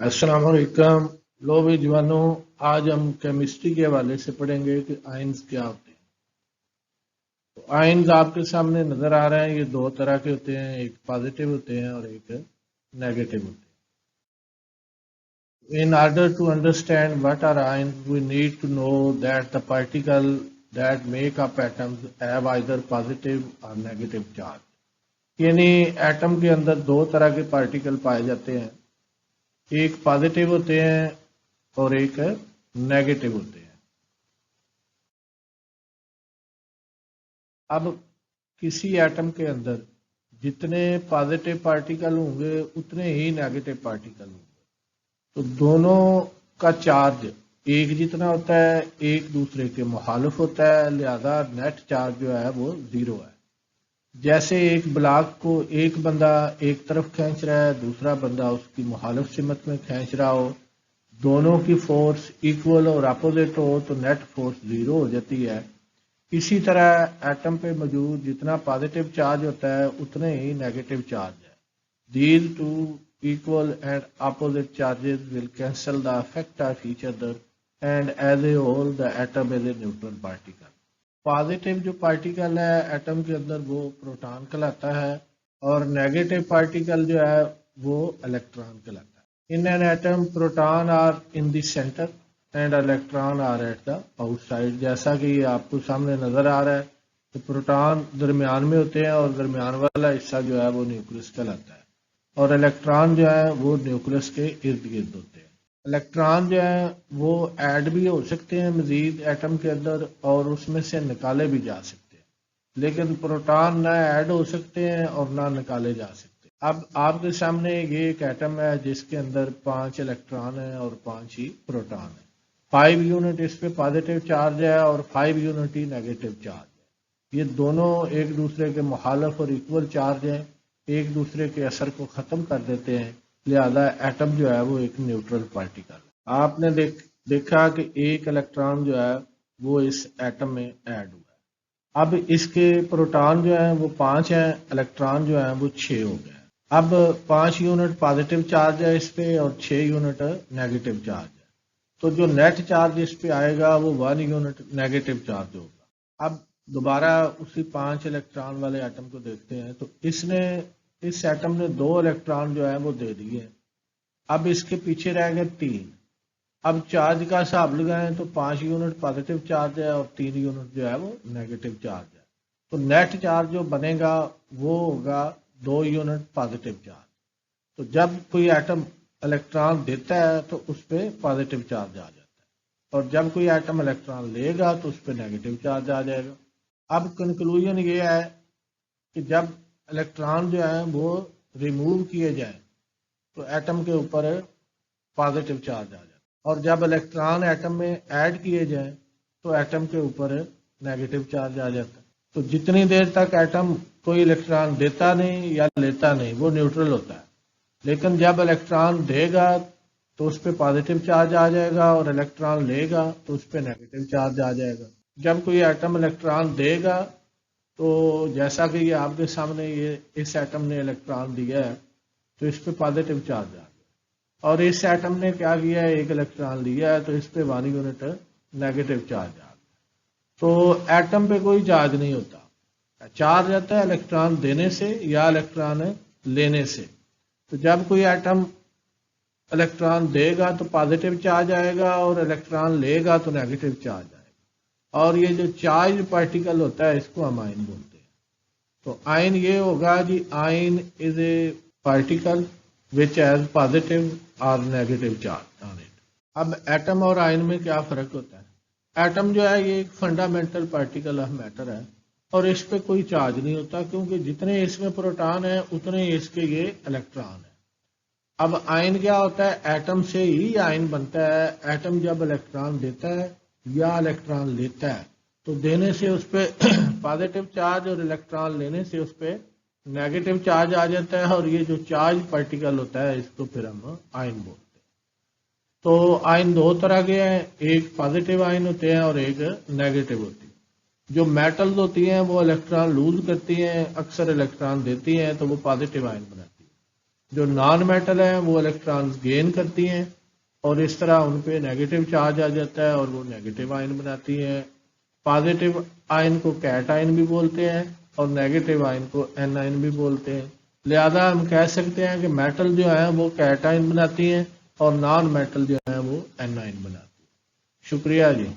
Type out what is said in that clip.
السلام علیکم۔ لو بھی جوانوں، آج ہم کیمسٹری کے حوالے سے پڑھیں گے کہ آئنز کیا ہوتے ہیں۔ تو آئنز آپ کے سامنے نظر آ رہے ہیں، یہ دو طرح کے ہوتے ہیں، ایک پازیٹیو ہوتے ہیں اور ایک نیگیٹو ہوتے ہیں۔ In order to understand what are ions, we need to know that the particle that make up atoms have either positive or negative charge۔ یعنی ایٹم کے اندر دو طرح کے پارٹیکل پائے جاتے ہیں، ایک پازیٹیو ہوتے ہیں اور ایک نیگیٹو ہوتے ہیں۔ اب کسی ایٹم کے اندر جتنے پازیٹیو پارٹیکل ہوں گے اتنے ہی نیگیٹو پارٹیکل ہوں گے، تو دونوں کا چارج ایک جتنا ہوتا ہے، ایک دوسرے کے مخالف ہوتا ہے، لہذا نیٹ چارج جو ہے وہ زیرو ہے۔ جیسے ایک بلاک کو ایک بندہ ایک طرف کھینچ رہا ہے، دوسرا بندہ اس کی مخالف سمت میں کھینچ رہا ہو، دونوں کی فورس ایکول اور اپوزٹ ہو تو نیٹ فورس زیرو ہو جاتی ہے۔ اسی طرح ایٹم پہ موجود جتنا پازیٹیو چارج ہوتا ہے اتنے ہی نیگیٹو چارج ہے۔ These two equal and opposite charges will cancel the effect of each other and as a whole the atom is a neutral particle۔ Positive جو پارٹیکل ہے ایٹم کے اندر وہ پروٹان کہلاتا ہے اور نیگیٹو پارٹیکل جو ہے وہ الیکٹران کہلاتا ہے۔ In an atom proton are in the centre and electron are at the آؤٹ سائڈ۔ جیسا کہ یہ آپ کو سامنے نظر آ رہا ہے کہ پروٹان درمیان میں ہوتے ہیں اور درمیان والا حصہ جو ہے وہ نیوکلس کہلاتا ہے، اور الیکٹران جو ہے وہ نیوکلس کے ارد گرد ہوتے ہیں۔ الیکٹران جو ہے وہ ایڈ بھی ہو سکتے ہیں مزید ایٹم کے اندر اور اس میں سے نکالے بھی جا سکتے ہیں، لیکن پروٹان نہ ایڈ ہو سکتے ہیں اور نہ نکالے جا سکتے۔ اب آپ کے سامنے یہ ایک ایٹم ہے جس کے اندر 5 الیکٹران ہیں اور 5 ہی پروٹان ہیں۔ 5 یونٹ اس پہ پازیٹیو چارج ہے اور 5 یونٹ ہی نیگیٹو چارج ہے۔ یہ دونوں ایک دوسرے کے مخالف اور ایکول چارج ہیں، ایک دوسرے کے اثر کو ختم کر دیتے ہیں، لہذا ایٹم جو ہے وہ ایک نیوٹرل پارٹیکل ہے۔ آپ نے دیکھا کہ ایک الیکٹران جو ہے وہ اس ایٹم میں ایڈ ہوا ہے۔ اب اس کے پروٹان جو ہیں وہ 5 ہیں، الیکٹران جو ہیں وہ 6 ہو گئے ہیں۔ اب 5 یونٹ پازیٹیو چارج ہے اس پہ اور 6 یونٹ نیگیٹو چارج ہے، تو جو نیٹ چارج اس پہ آئے گا وہ 1 یونٹ نیگیٹو چارج ہوگا۔ اب دوبارہ اسی 5 الیکٹران والے ایٹم کو دیکھتے ہیں تو اس ایٹم نے 2 الیکٹران جو ہے وہ دے دیے، اب اس کے پیچھے رہ گئے 3۔ اب چارج کا حساب لگائیں تو 5 یونٹ پازیٹیو چارج ہے اور 3 یونٹ جو ہے وہ نیگیٹو چارج ہے، تو نیٹ چارج جو بنے گا وہ ہوگا 2 یونٹ پازیٹیو چارج۔ تو جب کوئی ایٹم الیکٹران دیتا ہے تو اس پہ پازیٹیو چارج آ جاتا ہے، اور جب کوئی ایٹم الیکٹران لے گا تو اس پہ نیگیٹو چارج آ جائے گا۔ اب کنکلوژن یہ ہے کہ جب الیکٹران جو ہیں وہ ریموو کیے جائیں تو ایٹم کے اوپر پازیٹیو چارج آ جاتا ہے، اور جب الیکٹران ایٹم میں ایڈ کیے جائیں تو ایٹم کے اوپر نیگیٹو چارج آ جاتا ہے۔ تو جتنی دیر تک ایٹم کوئی الیکٹران دیتا نہیں یا لیتا نہیں وہ نیوٹرل ہوتا ہے، لیکن جب الیکٹران دے گا تو اس پہ پازیٹیو چارج آ جائے گا اور الیکٹران لے گا تو اس پہ نیگیٹو چارج آ جائے گا۔ جب کوئی ایٹم الیکٹران دے گا تو جیسا کہ یہ آپ کے سامنے یہ اس ایٹم نے الیکٹران دیا ہے تو اس پہ پازیٹیو چارج آ گیا، اور اس ایٹم نے کیا کیا ہے، ایک الیکٹران لیا ہے تو اس پہ 1 یونٹ نیگیٹو چارج آ گیا۔ تو ایٹم پہ کوئی چارج نہیں ہوتا، چارج آتا ہے الیکٹران دینے سے یا الیکٹران لینے سے۔ تو جب کوئی ایٹم الیکٹران دے گا تو پازیٹیو چارج آئے گا اور الیکٹران لے گا تو نیگیٹو چارج آئے گا، اور یہ جو چارج پارٹیکل ہوتا ہے اس کو ہم آئن بولتے ہیں۔ تو آئن یہ ہوگا جی، ion is a particle which has positive or negative charge on it۔ اب ایٹم اور آئن میں کیا فرق ہوتا ہے؟ ایٹم جو ہے یہ ایک فنڈامنٹل پارٹیکل آف میٹر ہے اور اس پہ کوئی چارج نہیں ہوتا، کیونکہ جتنے اس میں پروٹان ہیں اتنے اس کے یہ الیکٹران ہیں۔ اب آئن کیا ہوتا ہے؟ ایٹم سے ہی آئن بنتا ہے۔ ایٹم جب الیکٹران دیتا ہے یا الیکٹران لیتا ہے تو دینے سے اس پہ پازیٹیو چارج اور الیکٹران لینے سے اس پہ نیگیٹو چارج آ جاتا ہے، اور یہ جو چارج پارٹیکل ہوتا ہے اس کو پھر ہم آئن بولتے ہیں۔ تو آئن دو طرح کے ہیں، ایک پازیٹیو آئن ہوتے ہیں اور ایک نیگیٹو ہوتی ہے۔ جو میٹلز ہوتی ہیں وہ الیکٹران لوز کرتی ہیں، اکثر الیکٹران دیتی ہیں تو وہ پازیٹیو آئن بناتی ہیں، جو نان میٹل ہیں وہ الیکٹرانز گین کرتی ہیں اور اس طرح ان پہ نیگیٹو چارج آ جاتا ہے اور وہ نیگیٹو آئن بناتی ہیں. پازیٹیو آئن کو کیٹ آئن بھی بولتے ہیں اور نیگیٹو آئن کو این آئن بھی بولتے ہیں. لہذا ہم کہہ سکتے ہیں کہ میٹل جو ہیں وہ کیٹ آئن بناتی ہیں اور نان میٹل جو ہیں وہ این آئن بناتی ہیں. شکریہ جی.